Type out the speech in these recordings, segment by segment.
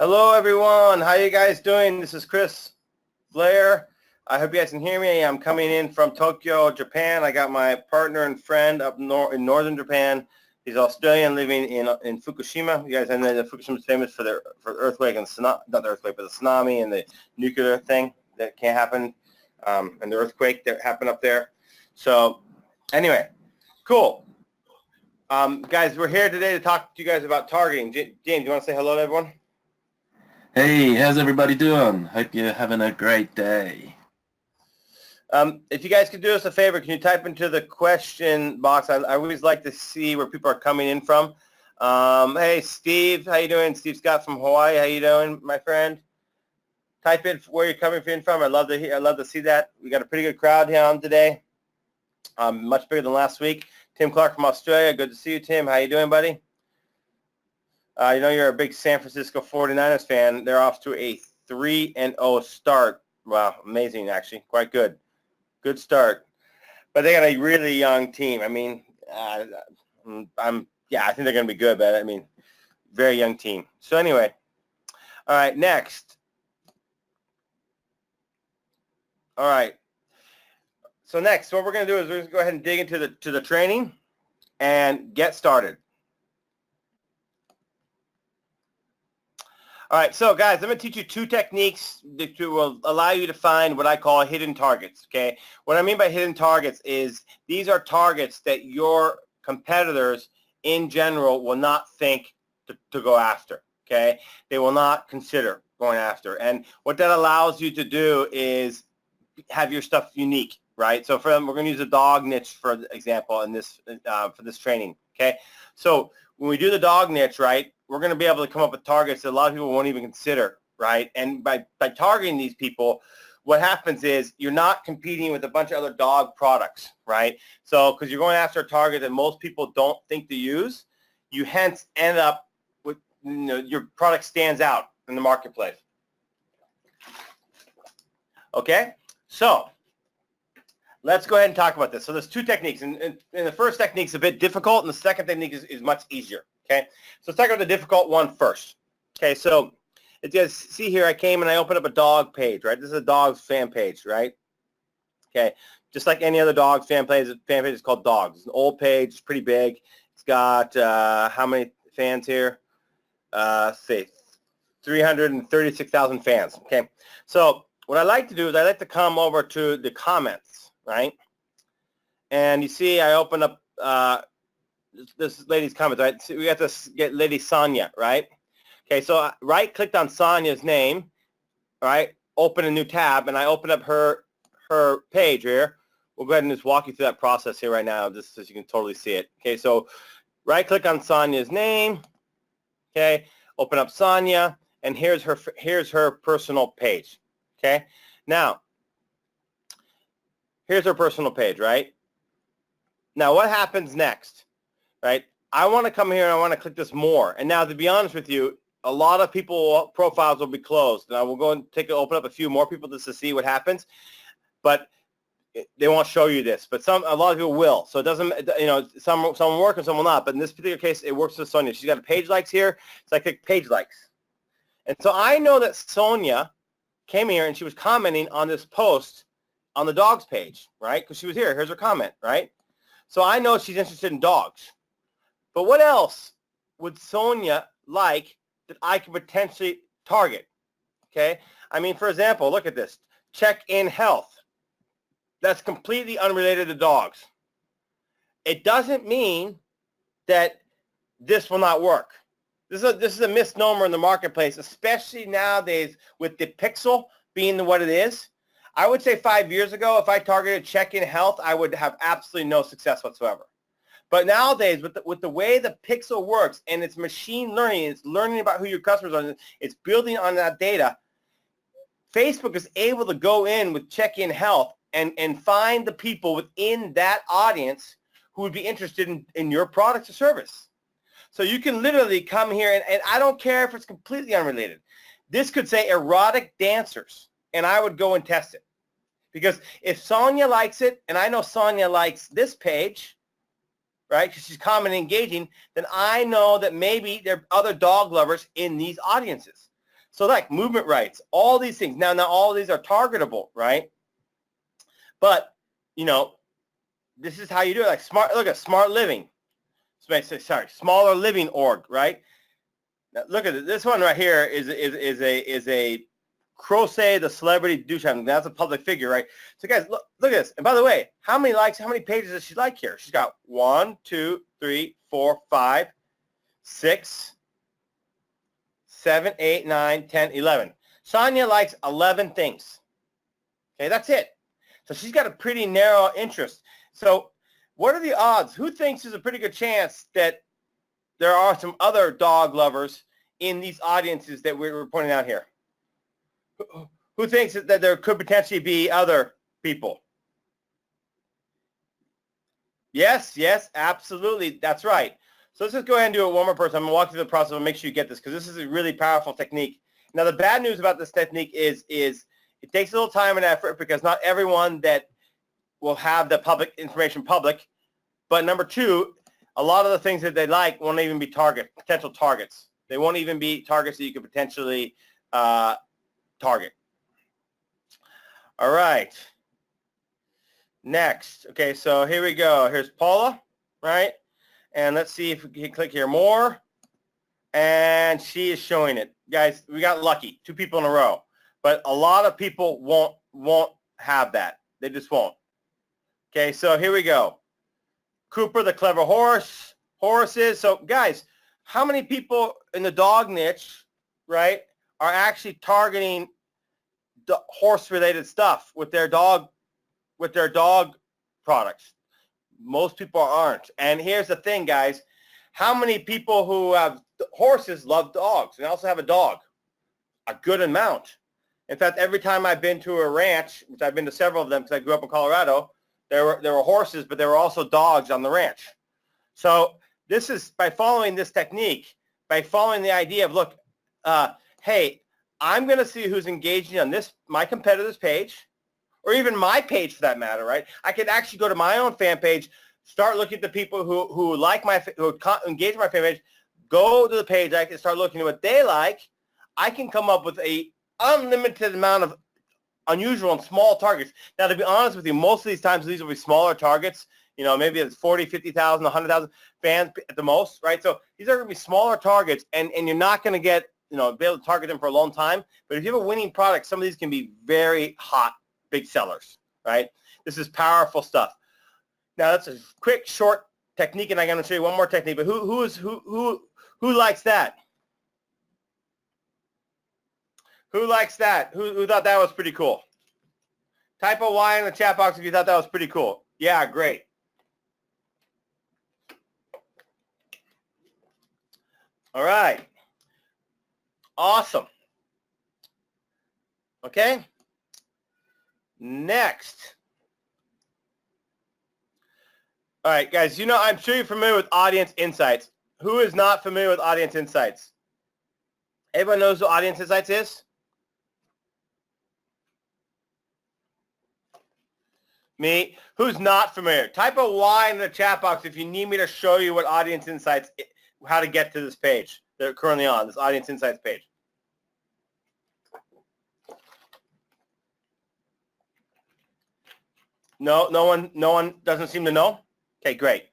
Hello, everyone. How you guys doing? This is Blair. I hope you guys can hear me. I'm coming in from Tokyo, Japan. I got my partner and friend up in northern Japan. He's Australian, living in Fukushima. You guys know that Fukushima is famous for the earthquake and not the earthquake, but the tsunami and the nuclear thing that can't happen, and the earthquake that happened up there. So, anyway, cool. Guys, we're here today to talk to you guys about targeting. James, you want to say hello to everyone? Hey, how's everybody doing? Hope you're having a great day. If you guys could do us a favor, can you type into the question box? I always like to see where people are coming in from. Hey, Steve, how you doing? Steve Scott from Hawaii. How you doing, my friend? Type in where you're coming in from. I'd love to see that. We got a pretty good crowd here on today. Much bigger than last week. Tim Clark from Australia. Good to see you, Tim. How you doing, buddy? I know you're a big San Francisco 49ers fan. They're off to a 3-0 start. Wow, amazing, actually. Quite good. Good start. But they got a really young team. I mean, I think they're going to be good, but I mean, very young team. So anyway, all right, next. All right. So next, what we're going to do is we're going to go ahead and dig into the training and get started. All right, so guys, I'm going to teach you two techniques that will allow you to find what I call hidden targets, okay? What I mean by hidden targets is these are targets that your competitors in general will not think to go after, okay? They will not consider going after. And what that allows you to do is have your stuff unique, right? So for them, we're going to use a dog niche, for example, in this for this training, okay? So when we do the dog niche, right, we're going to be able to come up with targets that a lot of people won't even consider, right? And by targeting these people, what happens is you're not competing with a bunch of other dog products, right? So because you're going after a target that most people don't think to use, you hence end up with, your product stands out in the marketplace. Okay? So let's go ahead and talk about this. So there's two techniques, and the first technique is a bit difficult, and the second technique is much easier, okay? So let's talk about the difficult one first. Okay, so as you guys see here, I came and I opened up a dog page, right? This is a dog's fan page, right? Okay, just like any other dog fan page is called Dogs. It's an old page, it's pretty big. It's got, how many fans here? Say 336,000 fans, okay? So what I like to do is I like to come over to the comments, right? And you see I open up this lady's comments, right? So we got to get Lady Sonia, right? Okay, so I right-clicked on Sonia's name, right? Open a new tab, and I open up her page here. We'll go ahead and just walk you through that process here right now, just so you can totally see it. Okay, so right-click on Sonia's name. Okay, open up Sonia, and here's her personal page. Okay, now here's her personal page, right? Now what happens next, right? I want to come here and I want to click this more. And now to be honest with you, a lot of people profiles will be closed. Now we'll go and open up a few more people just to see what happens, but they won't show you this. But a lot of people will. So it doesn't, some will work and some will not. But in this particular case, it works with Sonia. She's got a page likes here, so I click page likes. And so I know that Sonia came here and she was commenting on this post on the dogs page, right? Because she was here. Here's her comment, right? So I know she's interested in dogs. But what else would Sonia like that I could potentially target? Okay? I mean, for example, look at this. Check in health. That's completely unrelated to dogs. It doesn't mean that this will not work. This is a misnomer in the marketplace, especially nowadays with the pixel being what it is. I would say 5 years ago, if I targeted check-in health, I would have absolutely no success whatsoever. But nowadays, with the way the pixel works, and it's machine learning, it's learning about who your customers are, it's building on that data, Facebook is able to go in with check-in health and find the people within that audience who would be interested in your product or service. So you can literally come here, and I don't care if it's completely unrelated. This could say erotic dancers, and I would go and test it. Because if Sonia likes it, and I know Sonia likes this page, right, because she's common and engaging, then I know that maybe there are other dog lovers in these audiences. So like movement rights, all these things. Now all of these are targetable, right? But, you know, this is how you do it. Like look at smart living. Sorry, smaller living org, right? Now look at it. This one right here is a Crochet, the celebrity douche. That's a public figure, right? So guys, look at this. And by the way, how many likes, how many pages does she like here? She's got 1, 2, 3, 4, 5, 6, 7, 8, 9, 10, 11. Sonia likes 11 things. Okay, that's it. So she's got a pretty narrow interest. So what are the odds? Who thinks there's a pretty good chance that there are some other dog lovers in these audiences that we're pointing out here? Who thinks that there could potentially be other people? Yes, absolutely. That's right. So let's just go ahead and do it one more person. I'm going to walk through the process and make sure you get this because this is a really powerful technique. Now, the bad news about this technique is it takes a little time and effort because not everyone that will have the public information public. But number two, a lot of the things that they like won't even be potential targets. They won't even be targets that you could potentially target. All right. Next. Okay, so here we go. Here's Paula, right? And let's see if we can click here more. And she is showing it. Guys, we got lucky. 2 people in a row. But a lot of people won't have that. They just won't. Okay, so here we go. Cooper, the clever horse. Horses. So guys, how many people in the dog niche, right, are actually targeting the horse-related stuff with their dog products? Most people aren't. And here's the thing, guys. How many people who have horses love dogs and also have a dog? A good amount. In fact, every time I've been to a ranch, which I've been to several of them because I grew up in Colorado, there were horses, but there were also dogs on the ranch. So this is by following this technique, by following the idea of, look, hey, I'm going to see who's engaging on this, my competitor's page, or even my page for that matter, right? I could actually go to my own fan page, start looking at the people who like who engage in my fan page, go to the page, I can start looking at what they like. I can come up with a unlimited amount of unusual and small targets. Now, to be honest with you, most of these times, these will be smaller targets. You know, maybe it's 40, 50,000, 100,000 fans at the most, right? So these are going to be smaller targets, and you're not going to get, you know, be able to target them for a long time. But if you have a winning product, some of these can be very hot, big sellers, right? This is powerful stuff. Now, that's a quick, short technique, and I'm going to show you one more technique. But who likes that? Who likes that? Who thought that was pretty cool? Type a Y in the chat box if you thought that was pretty cool. Yeah, great. All right. Awesome. Okay. Next. All right, guys, you know, I'm sure you're familiar with Audience Insights. Who is not familiar with Audience Insights? Everyone knows what Audience Insights is? Me? Who's not familiar? Type a Y in the chat box if you need me to show you what Audience Insights, how to get to this page that are currently on, this Audience Insights page. No one doesn't seem to know? Okay, great.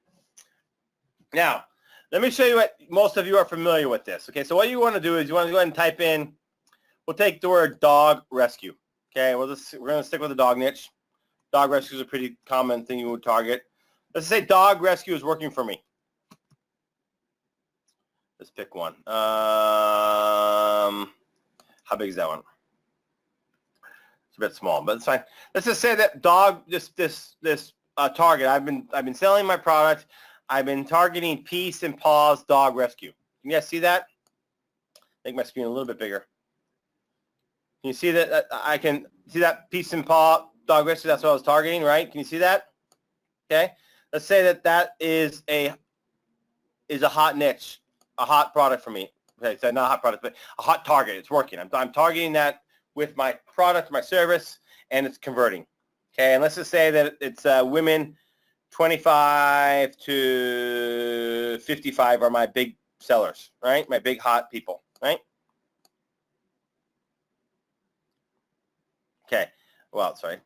Now, let me show you what most of you are familiar with this. Okay, so what you want to do is you want to go ahead and type in, we'll take the word dog rescue. Okay, we're going to stick with the dog niche. Dog rescue is a pretty common thing you would target. Let's say dog rescue is working for me. Let's pick one. How big is that one? It's a bit small, but it's fine. Let's just say that dog, this target. I've been selling my product. I've been targeting Peace and Paws Dog Rescue. Can you guys see that? Make my screen a little bit bigger. Can you see that? I can see that Peace and Paw Dog Rescue. That's what I was targeting, right? Can you see that? Okay. Let's say that is a hot niche, a hot product for me. Okay, so not a hot product, but a hot target. It's working. I'm targeting that with my product, my service, and it's converting. Okay, and let's just say that it's women 25 to 55 are my big sellers, right? My big hot people, right? well, sorry,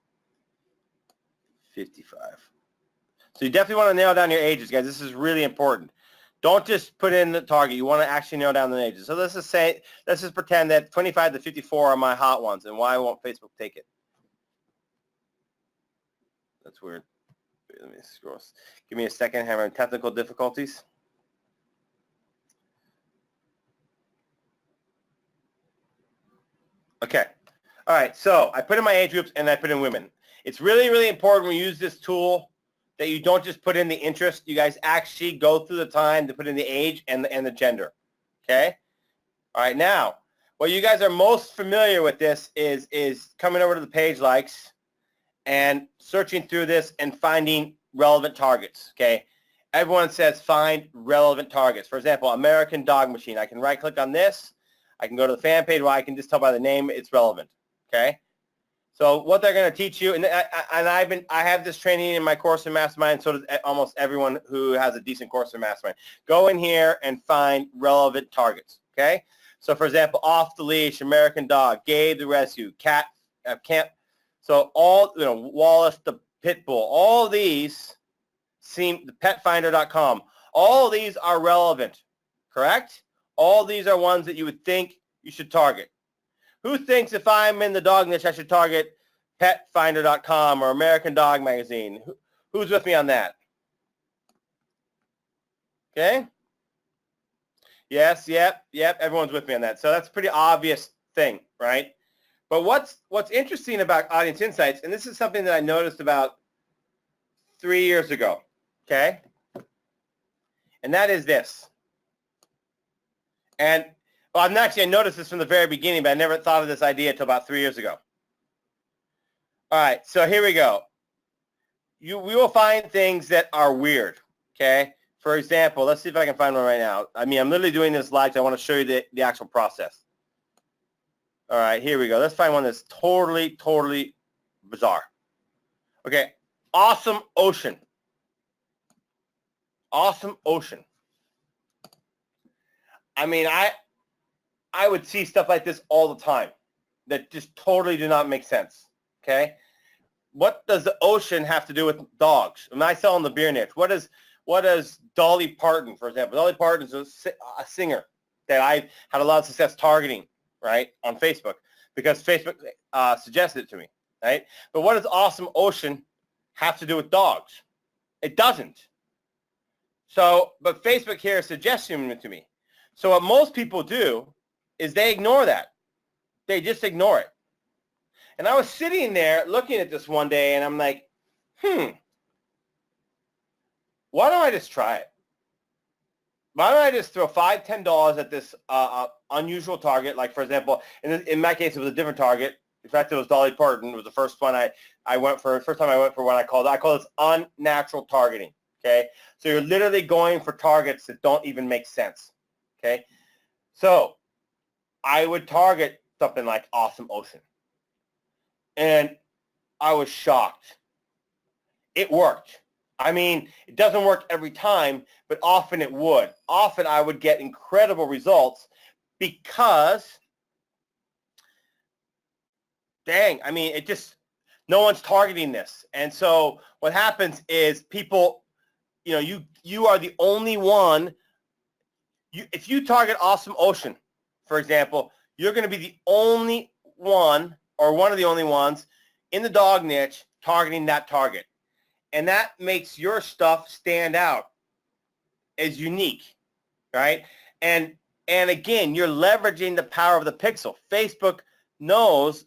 55. So you definitely want to nail down your ages, guys. This is really important. Don't just put in the target. You want to actually nail down the ages. So let's just pretend that 25 to 54 are my hot ones, and why won't Facebook take it? That's weird. Let me scroll. Give me a second. Having technical difficulties. Okay. All right. So I put in my age groups and I put in women. It's really, really important when you use this tool that you don't just put in the interest. You guys actually go through the time to put in the age and the gender. Okay. All right. Now, what you guys are most familiar with this is coming over to the page likes and searching through this and finding relevant targets. Okay. Everyone says find relevant targets. For example, American Dog Machine. I can right click on this. I can go to the fan page where I can just tell by the name it's relevant. Okay. So what they're going to teach you, and I have this training in my course in Mastermind, so does almost everyone who has a decent course in Mastermind. Go in here and find relevant targets. Okay. So for example, Off the Leash, American Dog, Gabe the Rescue, Cat, Camp. So all, Wallace the Pit Bull, all these seem, the petfinder.com, all these are relevant, correct? All these are ones that you would think you should target. Who thinks if I'm in the dog niche, I should target petfinder.com or American Dog Magazine? Who's with me on that? Okay. Yes, yep, everyone's with me on that. So that's a pretty obvious thing, right? But what's interesting about Audience Insights, and this is something that I noticed about 3 years ago, okay? And that is this. And well, I noticed this from the very beginning, but I never thought of this idea until about 3 years ago. All right, so here we go. We will find things that are weird, okay? For example, let's see if I can find one right now. I mean, I'm literally doing this live, so I want to show you the actual process. All right, here we go. Let's find one that's totally, totally bizarre. Okay, Awesome Ocean. Awesome Ocean. I mean, I would see stuff like this all the time that just totally do not make sense, okay? What does the ocean have to do with dogs? Am I selling the beer niche? What does Dolly Parton, for example? Dolly Parton is a singer that I've had a lot of success targeting, right, on Facebook because Facebook suggested it to me, right? But what does Awesome Ocean have to do with dogs? It doesn't. So, but Facebook here is suggesting it to me. So what most people do is they ignore that. They just ignore it. And I was sitting there looking at this one day, and I'm like, why don't I just try it? Why don't I just throw $5, $10 at this unusual target? Like, for example, in my case, it was a different target. In fact, it was Dolly Parton. It was the first one I went for. First time I went for what I call this unnatural targeting. Okay, so you're literally going for targets that don't even make sense. Okay, so I would target something like Awesome Ocean, and I was shocked. It worked. I mean, it doesn't work every time, but often it would. Often I would get incredible results because, dang, I mean, no one's targeting this. And so what happens is people, you are the only one. If you target Awesome Ocean, for example, you're going to be the only one or one of the only ones in the dog niche targeting that target. And that makes your stuff stand out as unique, right? And again, you're leveraging the power of the pixel. Facebook knows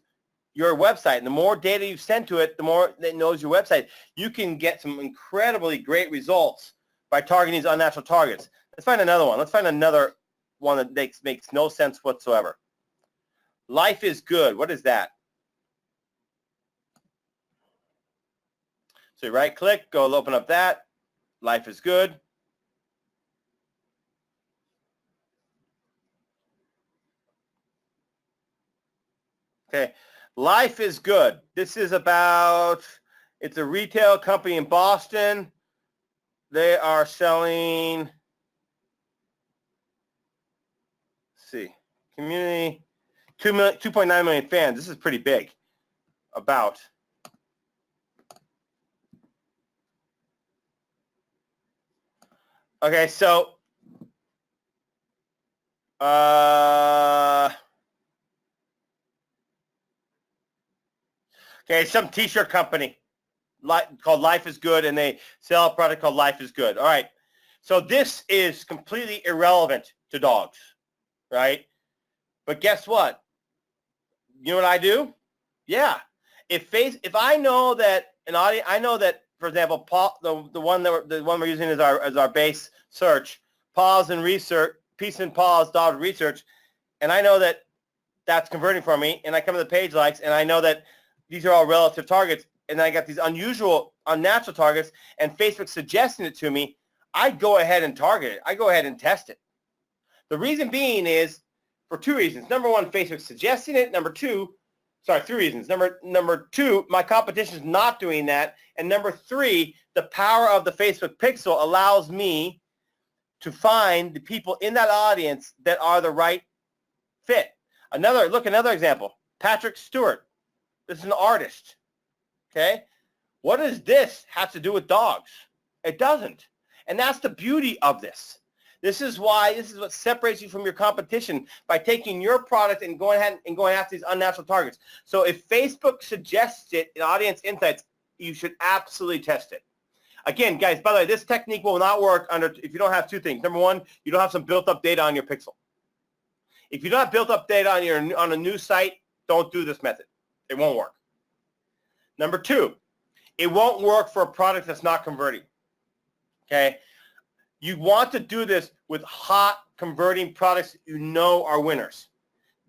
your website. And the more data you send to it, the more it knows your website. You can get some incredibly great results by targeting these unnatural targets. Let's find another one. Let's find another one that makes no sense whatsoever. Life is Good. What is that? So you right click, go open up that. Life is Good. Okay, Life is Good. This is it's a retail company in Boston. They are selling, let's see, community, 2.9 million fans. This is pretty big. About, Okay, so okay, some t-shirt company called Life is Good, and they sell a product called Life is Good. All right. So this is completely irrelevant to dogs, right? But guess what? You know what I do? Yeah. If I know that an audience, I know that, for example, the one we're using as our base search, paws and research, peace and paws dog research, and I know that that's converting for me, and I come to the page likes, and I know that these are all relative targets, and then I got these unnatural targets, and Facebook suggesting it to me, I go ahead and target it. I go ahead and test it. The reason being is for two reasons. Number one, Facebook's suggesting it. Three reasons. Number two, my competition is not doing that. And number three, the power of the Facebook pixel allows me to find the people in that audience that are the right fit. Another example, Patrick Stewart. This is an artist, okay? What does this have to do with dogs? It doesn't. And that's the beauty of this. This is what separates you from your competition, by taking your product and going after these unnatural targets. So if Facebook suggests it in Audience Insights, you should absolutely test it. Again, guys, by the way, this technique will not work if you don't have two things. Number one, you don't have some built-up data on your pixel. If you don't have built-up data on a new site, don't do this method. It won't work. Number two, it won't work for a product that's not converting. Okay? You want to do this with hot converting products you know are winners.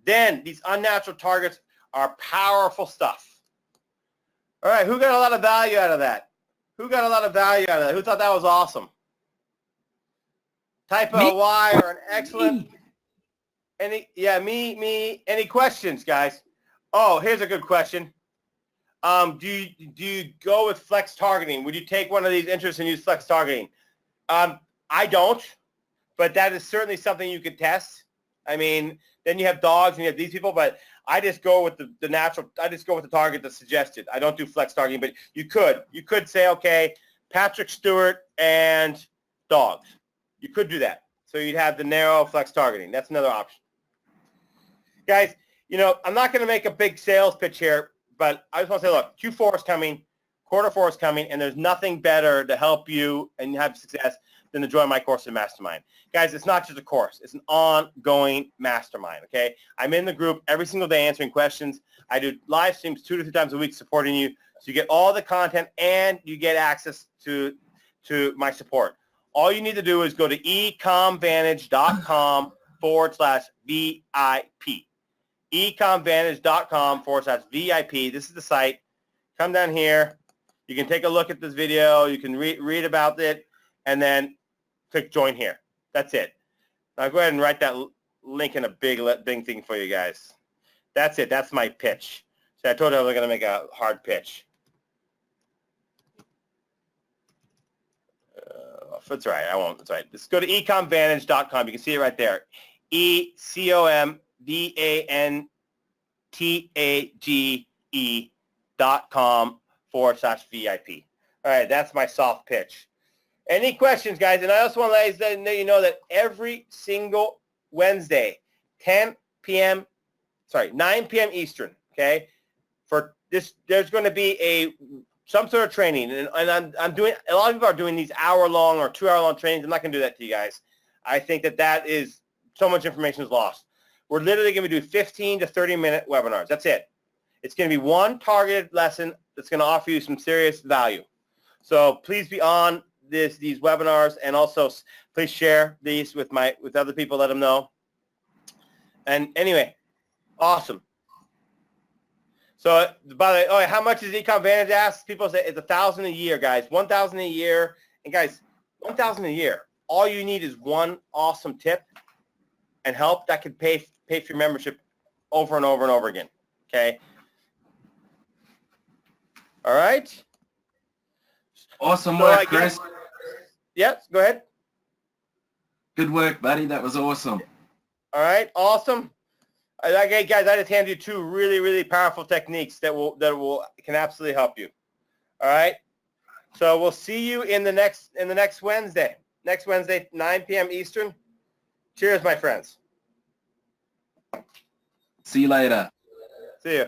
Then these unnatural targets are powerful stuff. All right, who got a lot of value out of that? Who got a lot of value out of that? Who thought that was awesome? Type a Y or an excellent. Me. Any questions, guys? Oh, here's a good question. Do you go with flex targeting? Would you take one of these interests and use flex targeting? I don't, but that is certainly something you could test. I mean, then you have dogs and you have these people, but I just go with the natural. I just go with the target that's suggested. I don't do flex targeting, but you could say, okay, Patrick Stewart and dogs. You could do that. So you'd have the narrow flex targeting. That's another option. Guys, I'm not going to make a big sales pitch here, but I just want to say, look, Q4 is coming, quarter four is coming, and there's nothing better to help you and have success than to join my course in Mastermind. Guys, it's not just a course. It's an ongoing mastermind, okay? I'm in the group every single day answering questions. I do live streams 2 to 3 times a week supporting you. So you get all the content and you get access to my support. All you need to do is go to ecomvantage.com/VIP. ecomvantage.com/VIP. This is the site. Come down here. You can take a look at this video. You can read about it, and then click join here. That's it. Now go ahead and write that link in a big thing for you guys. That's it. That's my pitch. So I told you I was going to make a hard pitch. That's right. I won't. That's right. Let's go to ecomvantage.com. You can see it right there. ecomvantage.com/VIP. All right. That's my soft pitch. Any questions, guys? And I also want to let you know that every single Wednesday, 9 p.m. Eastern, okay, for this, there's going to be some sort of training. And I'm doing, a lot of people are doing these hour-long or 2-hour-long trainings. I'm not going to do that to you guys. I think that is, so much information is lost. We're literally going to do 15 to 30-minute webinars. That's it. It's going to be one targeted lesson that's going to offer you some serious value. So please be on these webinars, and also please share these with other people. Let them know. And anyway, awesome. So by the way, how much is eCom Vantage asked? People say it's $1,000 a year, guys. $1,000 a year, and guys, $1,000 a year. All you need is one awesome tip and help that could pay for your membership over and over and over again. Okay. All right. Awesome work, Chris. Yes, go ahead. Good work, buddy. That was awesome. All right, awesome. Okay, guys, I just handed you 2 really, really powerful techniques that can absolutely help you. All right. So we'll see you in the next Wednesday. next Wednesday, 9 p.m. Eastern. Cheers, my friends. See you later. See you.